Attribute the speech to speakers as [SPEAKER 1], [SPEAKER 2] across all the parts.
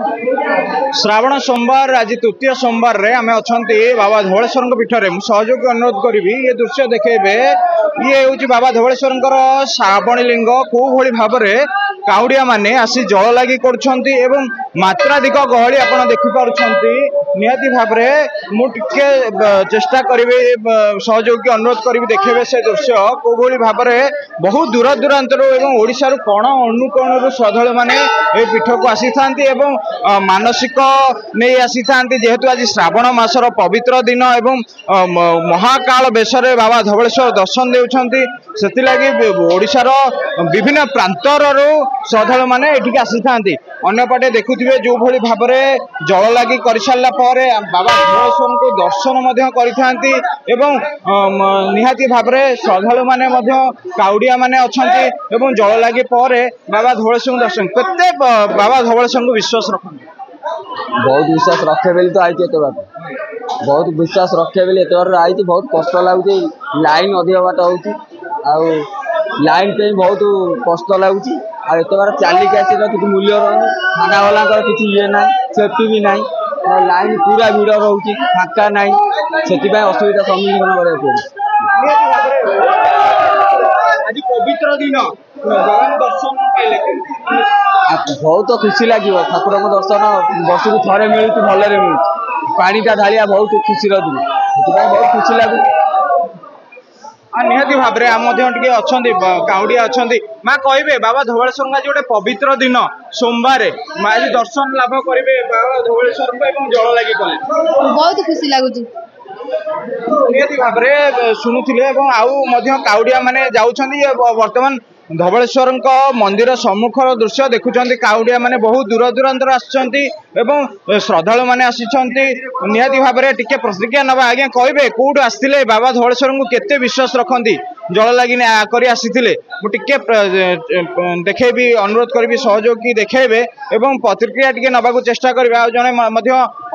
[SPEAKER 1] श्रावण सोमवार आज तृतीय सोमवार रे आम अच्छा बाबा धवलेश्वर पीठरे सहयोग अनुरोध करी ये दृश्य देखेबे। ये हूँ बाबा धवलेश्वर श्रावणी लिंग कौ भली भाव में काउड़िया माने आसी जल लगी कर मात्राधिक गहली आप देखिपुं निहाती भाव मुझे चेष्टा करी सहयोग अनुरोध करी देखेबे से दृश्य कौ भली भाव में बहुत दूर दूरांतर ओडिशार कोण अनुकोण श्रद्धालु माने ए पीठ को आसी था मानसिक नहीं आसी था जेहेतु आज श्रावण मासर पवित्र दिन एवं महाकाल बेशरे बाबा धवलेश्वर दर्शन देउछंती सेतिलागी ओडिशार विभिन्न प्रांतर श्रद्धालु माने एठिक आसी था अन्यपटे देखुथिबे जो भली भाव में जल लगी कर सारा पर बाबा धवलेश्वर को दर्शन करिथांती एवं निहाती भाव में श्रद्धालु माने काउड़िया माने अछंती एवं जल लगी पर बाबा धवलेश्वर दर्शन केते बाबा धवलेश्वर को विश्वास रखते
[SPEAKER 2] बहुत विश्वास रखे बेली तो आई एत बात बहुत विश्वास रखे बेली एत बार आई बहुत कष्ट लगुच लाइन अधिक बाट हो लाइन पे बहुत कष्ट लगुच एत बार चलिक आस कि मूल्य खाना वाला किसी ये ना सेफ्टी भी ना लाइन पूरा भिड़ रोचे फाका ना से असुविधा सम्मुखीन
[SPEAKER 1] आज पवित्र दिन दर्शन
[SPEAKER 2] बहुत खुशी लगे ठाकुर दर्शन वर्ष को थे मिलूँ भलरे मिलूँ पानीटा ढालिया बहुत खुशी दिन से बहुत खुशी लगे
[SPEAKER 1] निहाती भाव में आम अच्छा काउड़िया अच्छा माँ कहे बाबा धवलेश्वर आज गोटे पवित्र दिन सोमवार आज दर्शन लाभ करेंगे बाबा धवलेश्वर को जल लगी कले
[SPEAKER 3] बहुत खुशी लगुच
[SPEAKER 1] निहाती भाव में शुणुले आउ काउड़िया माने जाउछंती वर्तमान धवलेश्वर मंदिर सम्मुखर दृश्य देखुं काउड़िया माने बहुत दूर दूरांतर आसुच्चंती एवं श्रद्धालु माने आसिचंती निहाती भाव में टिके प्रतिक्रिया नवा आज्ञा कहे कौटू आसते बाबा धवलेश्वर को केते विश्वास रखती जल लगी कर आसीथिले मुझे देखेबी अनुरोध करी सहयोग की देखेबे एवं प्रतिक्रिया टिके नबाकू चेष्टा करी जड़े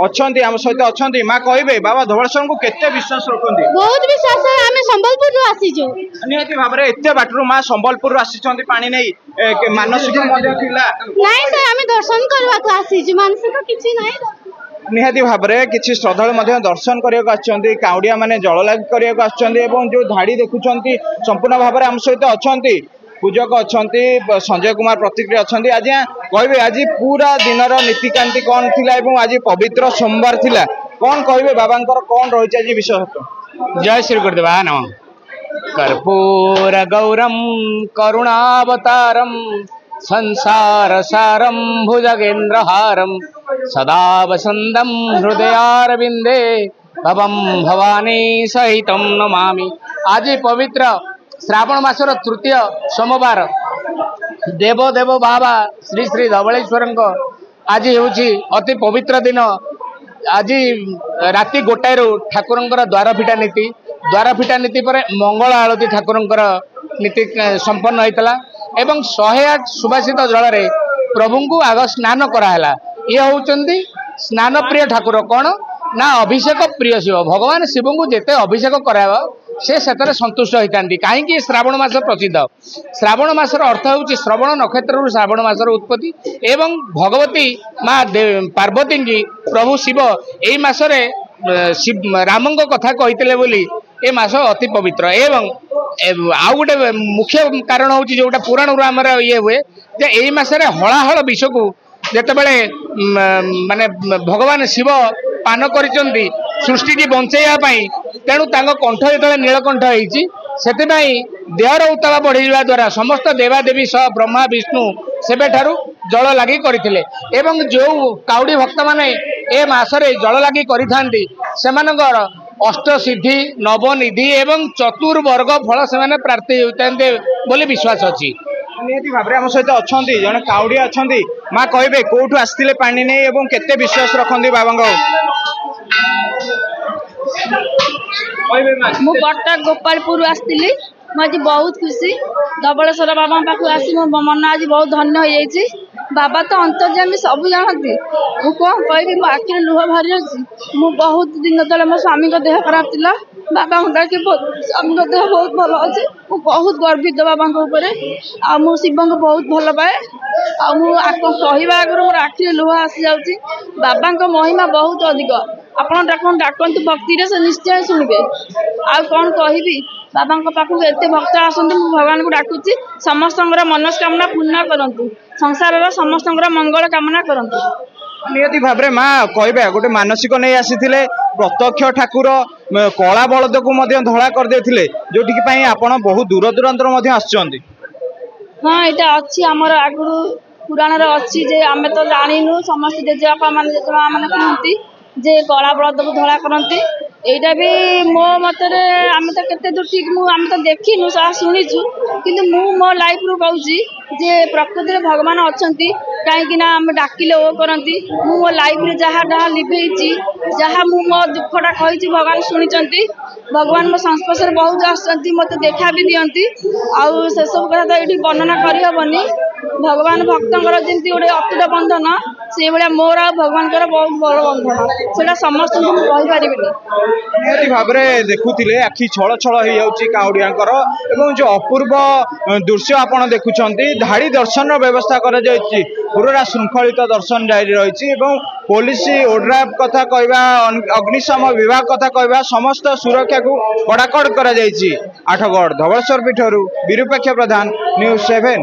[SPEAKER 1] अच्छा आम सहित अच्छा माँ कहे बाबा धवलेश्वर को केते विश्वास रखती
[SPEAKER 3] बहुत विश्वास आम संबलपुर आसीचु
[SPEAKER 1] निहाती भाव में एत बाटर माँ संबलपुर आसी पानी नहीं मानसिक
[SPEAKER 3] नहीं सर आम दर्शन करने को आसीचु मानसिक किसी नहीं
[SPEAKER 1] निहाती भाव में किसी श्रद्धालु दर्शन करने काउड़िया माने जल लाग करने जो धाड़ी देखुं संपूर्ण भाव में आम सहित अच्छा पूजक अच्छा संजय कुमार प्रतिक्रिया अच्छा आज कहे आज पूरा दिन नीतिकांति कौन थी आज पवित्र सोमवार थिला कौन कहे बाबा कौन रही आज विशेषत्व
[SPEAKER 4] जय श्री गुरुदेवा नमः कर्पूर गौरम करुणावतारम संसार सारम भुजगेन्द्र हारम सदा वसंतम हृदयारविंदे भवम भवानी सहितम नमामि। आज पवित्र श्रावण मासर तृतीय सोमवार देव देव बाबा श्री श्री धवलेश्वर आज होची अति पवित्र दिन। आज राति 1 ठाकुर द्वार फिटा नीति पर मंगल आलती ठाकुर नीति संपन्न होता एवं 108 सुभाषित जल रे प्रभु को आग स्नान कराला। ये होचंदी स्नान प्रिय ठाकुर कौन ना अभिषेक प्रिय शिव भगवान शिव को जिते अभिषेक करावा से संतुष्ट होता कहीं श्रावण मास प्रसिद्ध। श्रावण मासर अर्थ हूँ श्रवण नक्षत्र श्रावण मासर उत्पत्ति एवं भगवती माँ पार्वती की प्रभु शिव यही मसरे राम कथा कहते बोली ए मास अति पवित्र एवं आउ गोटे मुख्य कारण हूँ जोटा पुराण आम ये हुए यही मसरे हलाहल विष को जितेबले माने भगवान शिव पान करिसेंती सृष्टि की बंचाइवाई तेणु कंठ जो नीलकंठ होती से देहर उताप बढ़ा द्वारा समस्त देवादेवी सह ब्रह्मा विष्णु सेबे ठारू जल लगी करथिले एवं जो काउड़ी भक्त माने ए मासरे जल लगी करिथांती सेमानकर अष्टसिद्धि नवनिधि एवं चतुर्वर्ग फल से प्राप्ति होता बोली विश्वास अच्छी।
[SPEAKER 1] निहाती भाव में सहित अच्छा जड़े काउड़िया अच्छा माँ कहे कौटू आसते पानी नहीं एवं केते विश्वास रखती बाबा
[SPEAKER 3] मु कटक गोपालपुर आसती आज बहुत खुशी धवलेश्वर बाबा पाक आसी मो मन आज बहुत धन्य हो जाइए। बाबा तो अंतर्जामी सब जानती मु कौन कह मो आखिर लुह भरी अच्छी मु बहुत दिन तले मो स्वामी देह खराब थी बाबा स्वामी देह बहुत भल अच्छे बहुत गर्वित बाबा शिव को बहुत भल पाए कहवा आगर मोर आखिरे लुह आसी जाऊँगी बाबा महिमा बहुत अधिक आपड़ डाकतु भक्ति से निश्चय शुणे आ कौन कहबी बाबा पाखक एत भक्त आसतु भगवान को डाकुची समस्त मनस्कामना पूर्ण करूँ संसार समस्त मंगल कामना करूँ
[SPEAKER 1] निहती भाव में माँ कह गोटे मानसिक नहीं आसी प्रत्यक्ष ठाकुर कला बलद को धड़ा करदे जो आपण बहुत दूर दूरांतर आसुँच
[SPEAKER 3] हाँ यहाँ अच्छी आमर आगु पुराण अच्छी जे आम तो जाणु समस्त जेजेबापा मान जेजेमा मैंने कहती जे कला बलद को धड़ा करती एटा भी मो मत आम तो केते दूर ठीक आम तो देखिनु शुणीचु कि मो लाइफ रू कहूँ जे प्रकृति भगवान अच्छा कहीं आम डाकिले ओ करती मो लाइफ रे जहाँ जहाँ लिभेची जहाँ मो दुखटा कही भगवान शुणी भगवान मो संस्पर्श बहुत आसती मत देखा भी दिखती आउ से सब कथा तो ये वर्णना करहबनी भगवान भक्तर जमी गोटे अतुट बंधन से भाया मोर आ भगवान बहुत बड़ बंधन से समस्त कहीपर
[SPEAKER 1] निहती भाव में देखुले आखि छल छल हो जाऊँगी काउड़िया जो अपूर्व दृश्य आपड़ देखुं धाड़ी दर्शन व्यवस्था कर पूरा श्रृंखलित दर्शन जारी रही पुलिस ओड्राफ कथा कहवा अग्निशम विभाग कथा कहवा समस्त सुरक्षा को कड़ाकड़ कर आठगढ़ धवलेश्वर पीठर विरूपाक्ष प्रधान न्यूज 7।